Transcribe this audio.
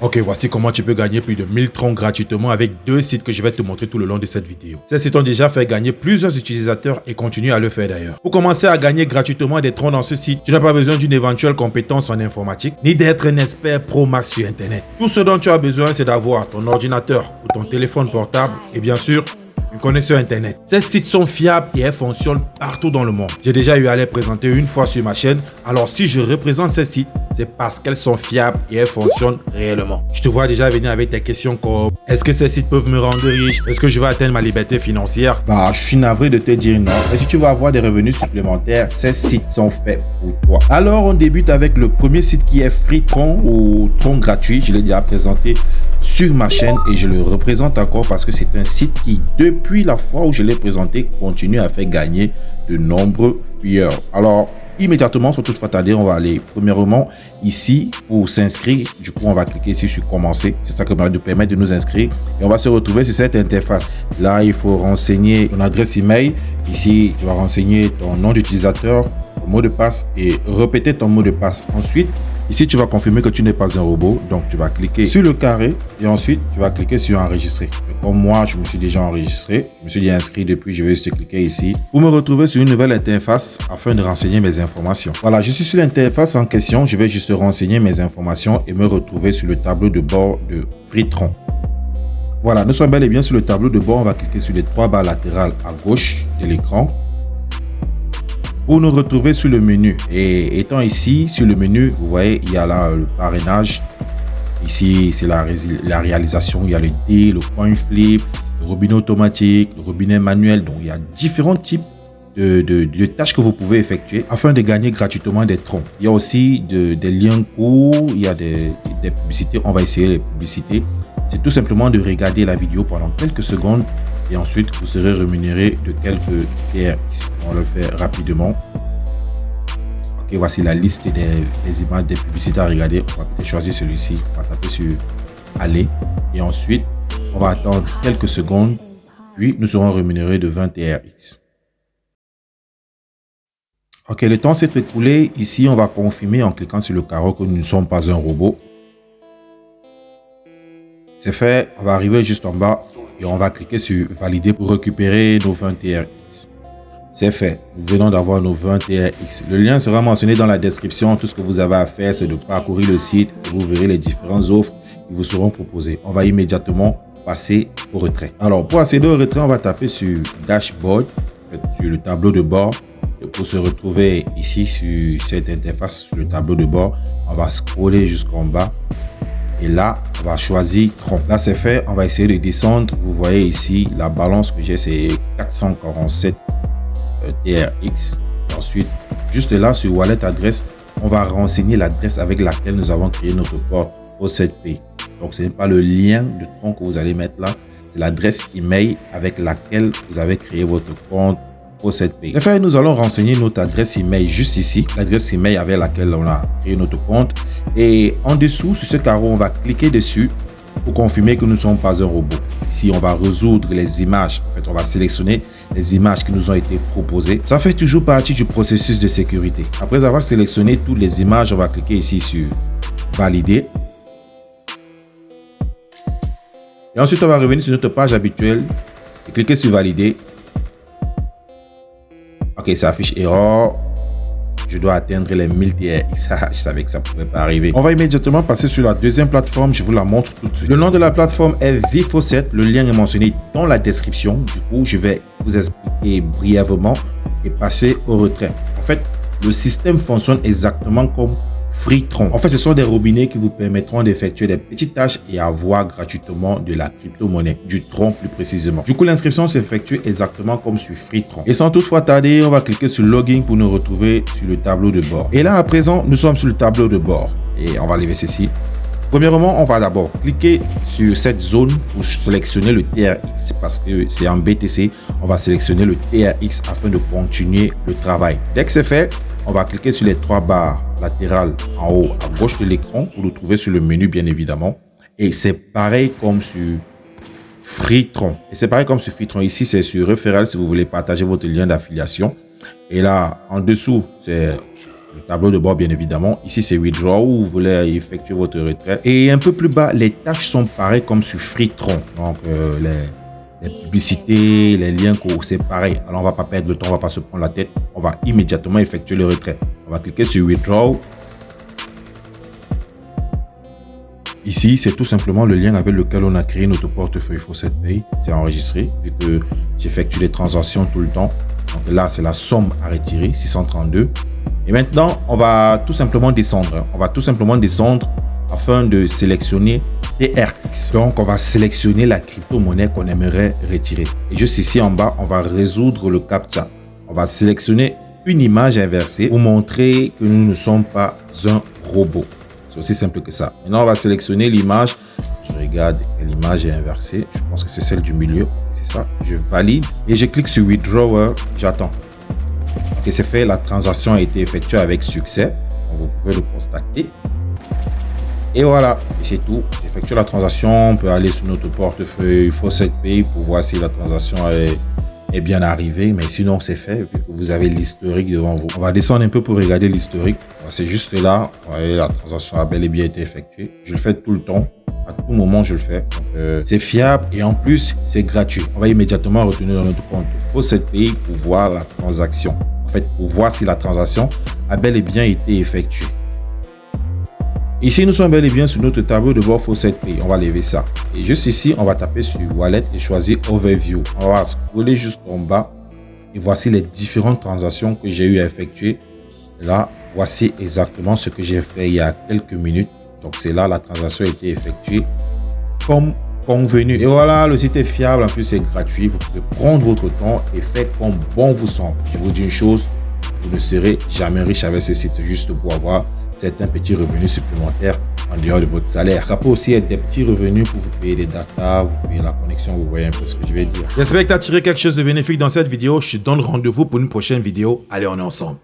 Ok, voici comment tu peux gagner plus de 1000 troncs gratuitement avec 2 sites que je vais te montrer tout le long de cette vidéo. Ces sites ont déjà fait gagner plusieurs utilisateurs et continuent à le faire d'ailleurs. Pour commencer à gagner gratuitement des troncs dans ce site, tu n'as pas besoin d'une éventuelle compétence en informatique, ni d'être un expert pro max sur internet. Tout ce dont tu as besoin, c'est d'avoir ton ordinateur ou ton téléphone portable et bien sûr, une connexion internet. Ces sites sont fiables et elles fonctionnent partout dans le monde. J'ai déjà eu à les présenter une fois sur ma chaîne. Alors si je représente ces sites, c'est parce qu'elles sont fiables et elles fonctionnent réellement. Je te vois déjà venir avec tes questions comme: est-ce que ces sites peuvent me rendre riche? Est-ce que je vais atteindre ma liberté financière? Je suis navré de te dire non. Mais si tu veux avoir des revenus supplémentaires, ces sites sont faits pour toi. Alors on débute avec le premier site qui est FreeTron ou Tron gratuit. Je l'ai déjà présenté sur ma chaîne et je le représente encore parce que c'est un site qui, depuis la fois où je l'ai présenté, continue à faire gagner de nombreux viewers. Alors immédiatement, sans toutefois tarder, on va aller premièrement ici pour s'inscrire. Du coup, on va cliquer ici sur commencer. C'est ça qui va nous permettre de nous inscrire et on va se retrouver sur cette interface. Là, il faut renseigner ton adresse email. Ici, tu vas renseigner ton nom d'utilisateur, ton mot de passe et répéter ton mot de passe. Ensuite, ici, tu vas confirmer que tu n'es pas un robot. Donc, tu vas cliquer sur le carré et ensuite, tu vas cliquer sur enregistrer. Comme moi, je me suis déjà enregistré, je me suis déjà inscrit depuis, je vais juste cliquer ici pour me retrouver sur une nouvelle interface afin de renseigner mes informations. Voilà, je suis sur l'interface en question. Je vais juste renseigner mes informations et me retrouver sur le tableau de bord de FreeTron. Voilà, nous sommes bel et bien sur le tableau de bord. On va cliquer sur les 3 barres latérales à gauche de l'écran pour nous retrouver sur le menu. Et étant ici sur le menu, vous voyez, il y a là le parrainage. Ici, c'est la réalisation. Il y a le dé, le coin flip, le robinet automatique, le robinet manuel. Donc, il y a différents types de tâches que vous pouvez effectuer afin de gagner gratuitement des troncs. Il y a aussi des liens courts. Il y a des publicités. On va essayer les publicités. C'est tout simplement de regarder la vidéo pendant quelques secondes et ensuite, vous serez rémunéré de quelques TRX. On le fait rapidement. Ok, voici la liste des images, des publicités à regarder. On va peut-être choisir celui-ci. On va taper sur aller. Et ensuite, on va attendre quelques secondes. Puis, nous serons rémunérés de 20 TRX. Ok, le temps s'est écoulé. Ici, on va confirmer en cliquant sur le carreau que nous ne sommes pas un robot. C'est fait, on va arriver juste en bas et on va cliquer sur valider pour récupérer nos 20 TRX. C'est fait, nous venons d'avoir nos 20 TRX. Le lien sera mentionné dans la description. Tout ce que vous avez à faire, c'est de parcourir le site et vous verrez les différentes offres qui vous seront proposées. On va immédiatement passer au retrait. Alors, pour accéder au retrait, on va taper sur Dashboard, sur le tableau de bord. Et pour se retrouver ici sur cette interface, sur le tableau de bord, on va scroller jusqu'en bas. Et là, on va choisir Tron. Là, c'est fait. On va essayer de descendre. Vous voyez ici, la balance que j'ai, c'est 447 TRX. Ensuite, juste là, sur Wallet Adresse, on va renseigner l'adresse avec laquelle nous avons créé notre port Faucet-Pay. Donc, ce n'est pas le lien de Tron que vous allez mettre là. C'est l'adresse email avec laquelle vous avez créé votre compte Faucet-Pay. Enfin, nous allons renseigner notre adresse email juste ici, l'adresse email avec laquelle on a créé notre compte. Et en dessous, sur ce carreau, on va cliquer dessus pour confirmer que nous ne sommes pas un robot. Ici, on va résoudre les images. En fait, on va sélectionner les images qui nous ont été proposées. Ça fait toujours partie du processus de sécurité. Après avoir sélectionné toutes les images, on va cliquer ici sur valider. Et ensuite, on va revenir sur notre page habituelle et cliquer sur valider. Ok, ça affiche erreur. Je dois atteindre les 1000 TRX. Je savais que ça ne pouvait pas arriver. On va immédiatement passer sur la deuxième plateforme. Je vous la montre tout de suite. Le nom de la plateforme est VFaucet. Le lien est mentionné dans la description. Du coup, je vais vous expliquer brièvement et passer au retrait. En fait, le système fonctionne exactement comme FreeTron. En fait, ce sont des robinets qui vous permettront d'effectuer des petites tâches et avoir gratuitement de la crypto-monnaie, du Tron plus précisément. Du coup, l'inscription s'effectue exactement comme sur FreeTron. Et sans toutefois tarder, on va cliquer sur Login pour nous retrouver sur le tableau de bord. Et là, à présent, nous sommes sur le tableau de bord. Et on va lever ceci. Premièrement, on va d'abord cliquer sur cette zone pour sélectionner le TRX parce que c'est en BTC. On va sélectionner le TRX afin de continuer le travail. Dès que c'est fait, on va cliquer sur les 3 barres latérales en haut à gauche de l'écran pour le trouver sur le menu bien évidemment. Et c'est pareil comme sur FreeTron. Et c'est pareil comme sur FreeTron. Ici, c'est sur Referral si vous voulez partager votre lien d'affiliation. Et là, en dessous, c'est le tableau de bord bien évidemment. Ici c'est Withdraw où vous voulez effectuer votre retrait. Et un peu plus bas, les tâches sont pareilles comme sur Freetron. Donc les publicités, les liens, c'est pareil. Alors on va pas perdre le temps, on va pas se prendre la tête. On va immédiatement effectuer le retrait. On va cliquer sur Withdraw. Ici, c'est tout simplement le lien avec lequel on a créé notre portefeuille Faucet Pay. C'est enregistré, vu que j'effectue les transactions tout le temps. Donc là, c'est la somme à retirer, 632. Et maintenant, on va tout simplement descendre. On va tout simplement descendre afin de sélectionner TRX. Donc, on va sélectionner la crypto-monnaie qu'on aimerait retirer. Et juste ici en bas, on va résoudre le CAPTCHA. On va sélectionner une image inversée pour montrer que nous ne sommes pas un robot. C'est aussi simple que ça. Maintenant, on va sélectionner l'image. Je regarde quelle image est inversée. Je pense que c'est celle du milieu. C'est ça. Je valide et je clique sur Withdraw. J'attends. Ok, c'est fait. La transaction a été effectuée avec succès. Donc, vous pouvez le constater. Et voilà. Et c'est tout. J'effectue la transaction. On peut aller sur notre portefeuille Faucet Pay pour voir si la transaction est bien arrivée. Mais sinon, c'est fait. Vu que vous avez l'historique devant vous. On va descendre un peu pour regarder l'historique. C'est juste là, vous voyez, la transaction a bel et bien été effectuée. Je le fais tout le temps, à tout moment je le fais. C'est fiable et en plus c'est gratuit. On va immédiatement retourner dans notre compte Faucet Pay pour voir la transaction. En fait, pour voir si la transaction a bel et bien été effectuée. Ici, nous sommes bel et bien sur notre tableau de bord Faucet Pay. On va lever ça. Et juste ici, on va taper sur Wallet et choisir Overview. On va scroller juste en bas et voici les différentes transactions que j'ai eu à effectuer. Là, voici exactement ce que j'ai fait il y a quelques minutes. Donc, c'est là, la transaction a été effectuée comme convenu. Et voilà, le site est fiable. En plus, c'est gratuit. Vous pouvez prendre votre temps et faire comme bon vous semble. Je vous dis une chose, vous ne serez jamais riche avec ce site juste pour avoir certains petits revenus supplémentaires en dehors de votre salaire. Ça peut aussi être des petits revenus pour vous payer des data, vous payer la connexion, vous voyez un peu ce que je vais dire. J'espère que tu as tiré quelque chose de bénéfique dans cette vidéo. Je te donne rendez-vous pour une prochaine vidéo. Allez, on est ensemble.